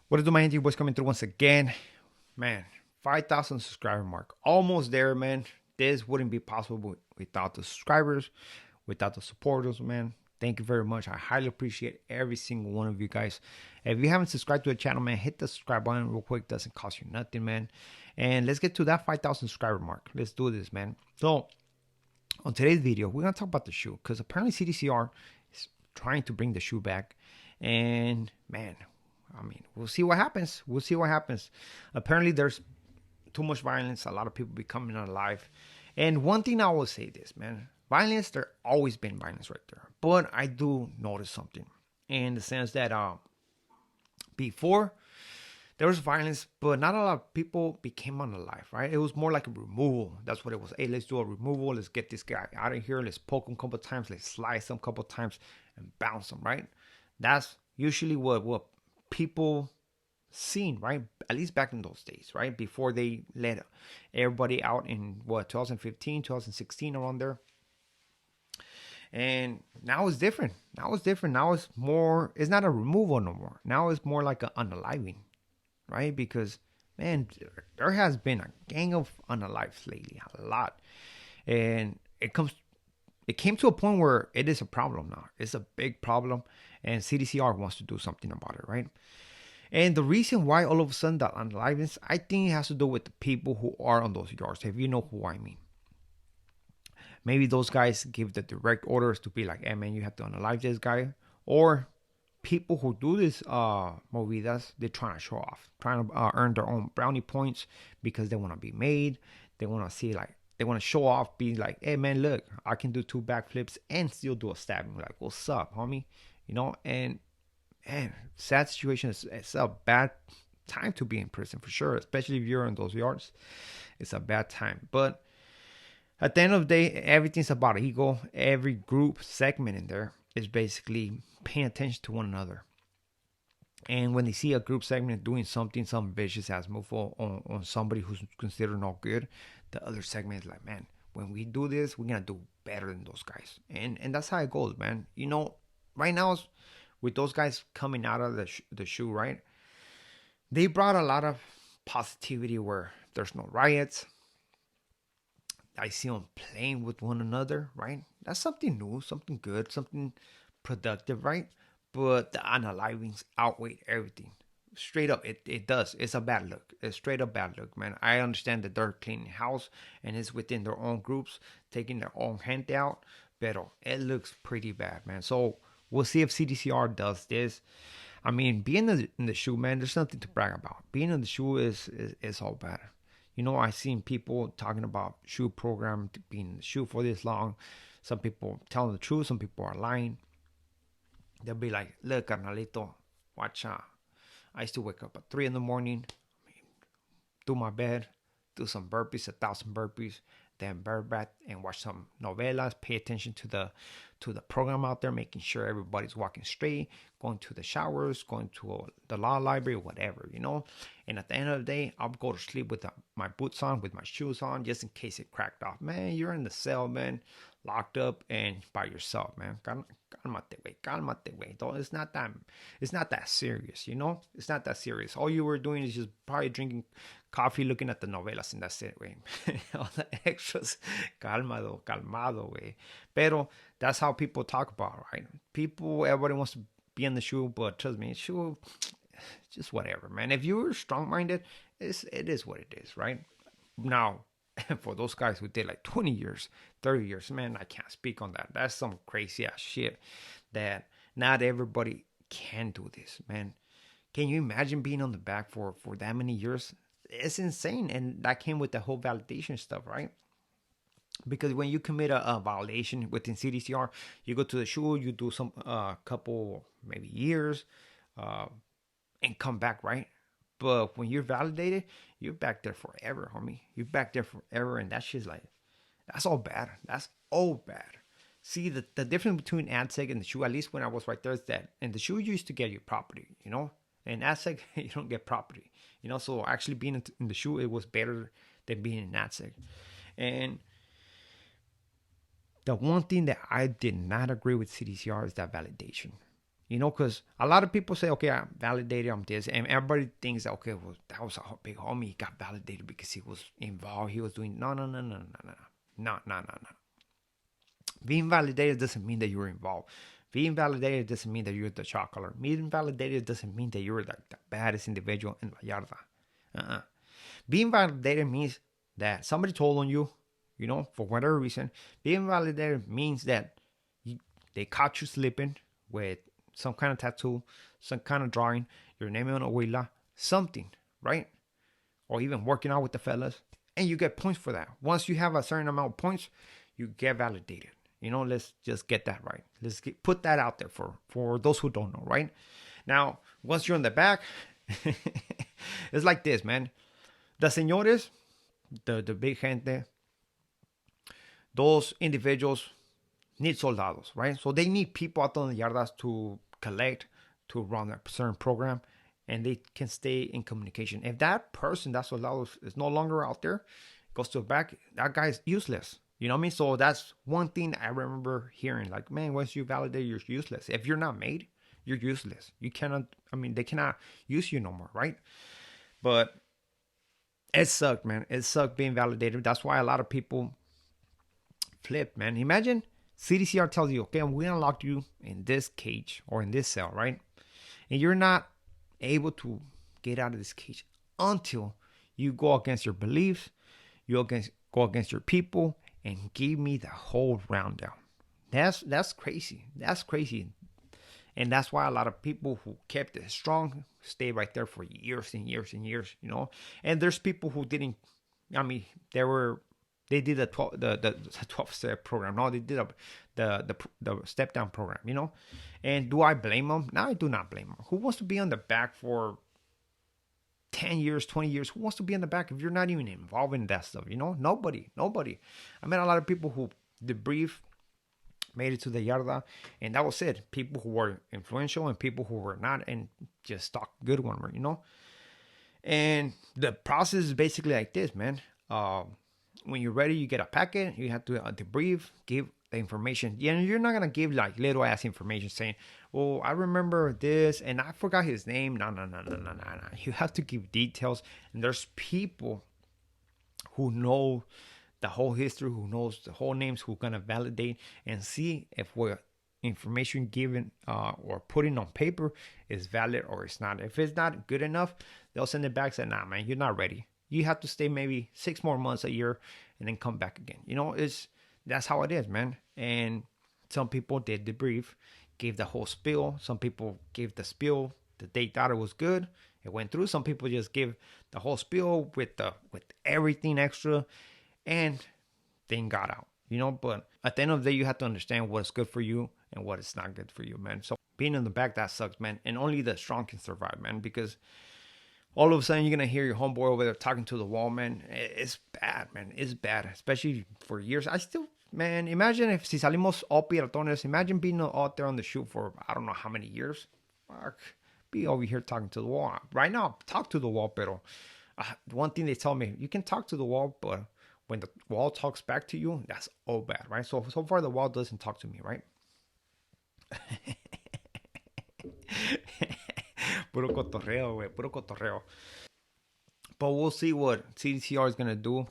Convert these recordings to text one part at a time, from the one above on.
What is the man? Boys coming through once again, man. 5,000 subscriber mark, almost there, man. This wouldn't be possible without the subscribers, without the supporters, man. Thank you very much. I highly appreciate every single one of you guys. If you haven't subscribed to the channel, man, hit the subscribe button real quick. Doesn't cost you nothing, man. And let's get to that 5,000 subscriber mark. Let's do this, man. So, on today's video, we're gonna talk about the S.H.U because apparently CDCR is trying to bring the S.H.U back, and man, I mean, we'll see what happens. We'll see what happens. Apparently, there's too much violence. A lot of people becoming alive. And one thing I will say this, man, violence. There always been violence right there, but I do notice something in the sense that before there was violence, but not a lot of people became unalive, right? It was more like a removal. That's what it was. Hey, let's do a removal. Let's get this guy out of here. Let's poke him a couple times. Let's slice him a couple times and bounce him, right? That's usually what people seen, right? At least back in those days, right? Before they let everybody out in 2015, 2016, around there. And now it's different. Now it's different. Now it's more, it's not a removal no more. Now it's more like an unaliving, right? Because, man, there has been a gang of unalives lately, a lot. And it came to a point where it is a problem now. It's a big problem, and CDCR wants to do something about it, right? And the reason why all of a sudden that unaliveness, I think it has to do with the people who are on those yards. If you know who I mean. Maybe those guys give the direct orders to be like, hey man, you have to unalive this guy. Or people who do this movidas, they're trying to show off, trying to earn their own brownie points because they want to be made. They want to see like, they want to show off, be like, hey man, look, I can do 2 backflips and still do a stabbing. Like, what's up, homie? You know, and sad situation. It's a bad time to be in prison for sure, especially if you're in those yards. It's a bad time. But at the end of the day, everything's about ego. Every group segment in there is basically paying attention to one another. And when they see a group segment doing something, some vicious ass move on somebody who's considered not good, the other segment is like, man, when we do this, we're gonna do better than those guys. And that's how it goes, man. You know, right now, with those guys coming out of the S.H.U, right? They brought a lot of positivity where there's no riots. I see them playing with one another, right? That's something new, something good, something productive, right? But the unalivings outweigh everything. Straight up, it does. It's a bad look. It's straight up bad look, man. I understand that they're cleaning house and it's within their own groups, taking their own handout, but it looks pretty bad, man. So we'll see if CDCR does this. I mean, being in the S.H.U, man, there's nothing to brag about. Being in the S.H.U is all bad. You know, I've seen people talking about S.H.U program being in the S.H.U for this long. Some people telling the truth. Some people are lying. They'll be like, look, carnalito, watch out. I used to wake up at 3 in the morning, do my bed, do some burpees, 1,000 burpees, then bird bath and watch some novelas, pay attention to the program out there, making sure everybody's walking straight, going to the showers, going to the law library, whatever, you know. And at the end of the day, I'll go to sleep with my boots on, with my shoes on, just in case it cracked off. Man, you're in the cell, man, locked up and by yourself, man. Calmate, way. It's not that serious, you know. It's not that serious. All you were doing is just probably drinking coffee, looking at the novelas, and that's it, way. All the extras, calmado, way. Pero that's how people talk about, right? Everybody wants to be in the S.H.U, but trust me, S.H.U, just whatever, man. If you're strong-minded, it is what it is, right? Now, for those guys who did like 20 years, 30 years, man, I can't speak on that. That's some crazy ass shit that not everybody can do this, man. Can you imagine being on the back for that many years? It's insane. And that came with the whole validation stuff, right? Because when you commit a violation within CDCR, you go to the S.H.U, you do some couple maybe years, and come back, right? But when you're validated, you're back there forever, homie. You're back there forever, and that shit's like, that's all bad. That's all bad. See, the difference between AdSeg and the S.H.U, at least when I was right there, is that in the S.H.U, you used to get your property, you know? In AdSeg, you don't get property, you know? So actually being in the S.H.U, it was better than being in AdSeg. And the one thing that I did not agree with CDCR is that validation. You know, because a lot of people say, okay, I'm validated, I'm this, and everybody thinks that, okay, well, that was a big homie. He got validated because he was involved. He was doing, no, no, no, no, no, no, no, no, no, no. Being validated doesn't mean that you're involved. Being validated doesn't mean that you're the chocolate. Being validated doesn't mean that you're like the baddest individual in La Yarda. Uh-uh. Being validated means that somebody told on you, you know, for whatever reason. Being validated means that they caught you slipping with some kind of tattoo, some kind of drawing, your name on a huila, something, right? Or even working out with the fellas, and you get points for that. Once you have a certain amount of points, you get validated. You know, let's just get that right. Put that out there for those who don't know, right? Now, once you're in the back, it's like this, man. The señores, the big gente, those individuals need soldados, right? So they need people out on the yardas to collect, to run a certain program, and they can stay in communication. If that person, that soldado, is no longer out there, goes to the back, that guy's useless. You know what I mean? So that's one thing I remember hearing. Like, man, once you validate, you're useless. If you're not made, you're useless. You cannot, I mean, they cannot use you no more, right? But it sucked, man. It sucked being validated. That's why a lot of people flip, man. Imagine CDCR tells you, okay, we're gonna lock you in this cage or in this cell, right? And you're not able to get out of this cage until you go against your beliefs, go against your people, and give me the whole rundown. That's crazy. That's crazy. And that's why a lot of people who kept it strong stay right there for years and years and years, you know. And there's people who didn't. I mean, they did the 12-step program. No, they did the step down program, you know. And do I blame them? No, I do not blame them. Who wants to be on the back for 10 years, 20 years? Who wants to be in the back if you're not even involved in that stuff? You know, nobody. I met a lot of people who debrief, made it to the yarda, and that was it. People who were influential and people who were not, and just talk good one, you know. And the process is basically like this, man. When you're ready, you get a packet. You have to debrief, give the information. Yeah, you're not gonna give like little ass information saying, "Oh, I remember this and I forgot his name." No, no, no, no, no, no, no. You have to give details, and there's people who know the whole history, who knows the whole names, who gonna validate and see if what information given or putting on paper is valid or it's not. If it's not good enough, they'll send it back. Say, nah, man, you're not ready. You have to stay maybe 6 more months, a year, and then come back again. You know, that's how it is, man. And some people did debrief, gave the whole spiel. Some people gave the spiel that they thought it was good. It went through. Some people just give the whole spiel with everything extra, and thing got out. You know, but at the end of the day, you have to understand what's good for you and what is not good for you, man. So being in the back, that sucks, man. And only the strong can survive, man, because all of a sudden you're gonna hear your homeboy over there talking to the wall, man. It's bad, man. It's bad, especially for years. I still, man, imagine if si salimos all piratones. Imagine being out there on the shoot for I don't know how many years. Fuck, be over here talking to the wall right now. Talk to the wall, pero one thing they tell me, you can talk to the wall, but when the wall talks back to you, that's all bad, right? So far the wall doesn't talk to me, right? Puro cotorreo, güey. Puro cotorreo. But we'll see what CDCR is going to do.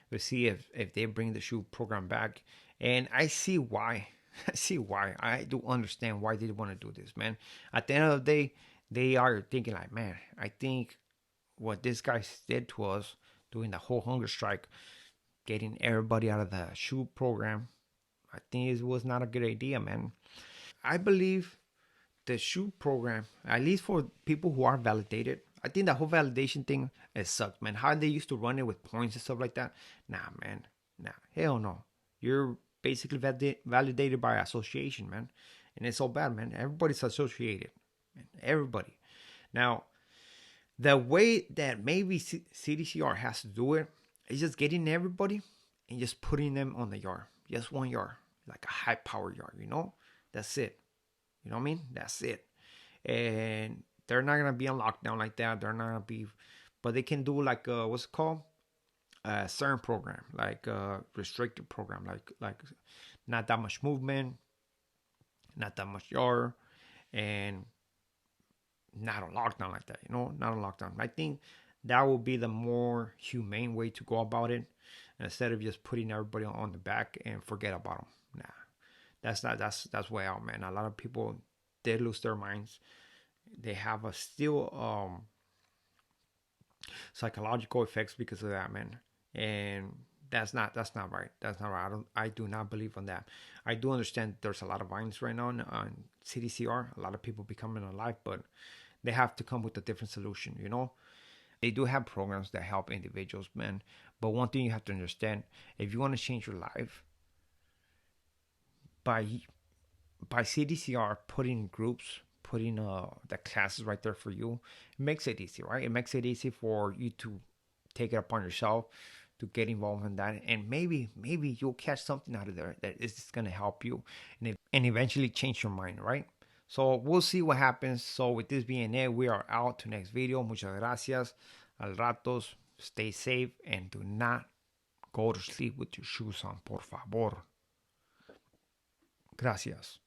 We'll see if they bring the S.H.U program back. And I see why. I see why. I do understand why they want to do this, man. At the end of the day, they are thinking like, man, I think what this guy did to us doing the whole hunger strike, getting everybody out of the S.H.U program, I think it was not a good idea, man. I believe the S.H.U program, at least for people who are validated, I think the whole validation thing, it sucks, man. How they used to run it with points and stuff like that. Nah, man. Nah, hell no. You're basically validated by association, man. And it's all bad, man. Everybody's associated. Man. Everybody. Now, the way that maybe CDCR has to do it is just getting everybody and just putting them on the yard. Just one yard. Like a high power yard, you know? That's it. You know what I mean? That's it. And they're not gonna be on lockdown like that. They're not gonna be, but they can do like what's it called? A certain program, like a restricted program, like not that much movement, not that much yard, and not a lockdown like that, not a lockdown. I think that would be the more humane way to go about it, instead of just putting everybody on the back and forget about them. Nah, that's way out, man. A lot of people, they lose their minds. They have a still psychological effects because of that, man. And that's not right. That's not right. I do not believe on that. I do understand there's a lot of violence right now on CDCR. A lot of people becoming alive, but they have to come with a different solution. They do have programs that help individuals, man. But one thing you have to understand: if you want to change your life, by by CDCR putting groups, putting the classes right there for you, it makes it easy, right? It makes it easy for you to take it upon yourself to get involved in that, and maybe you'll catch something out of there that is going to help you and eventually change your mind, right? So we'll see what happens. So with this being it, we are out to next video. Muchas gracias. Al ratos, stay safe and do not go to sleep with your shoes on, por favor. Gracias.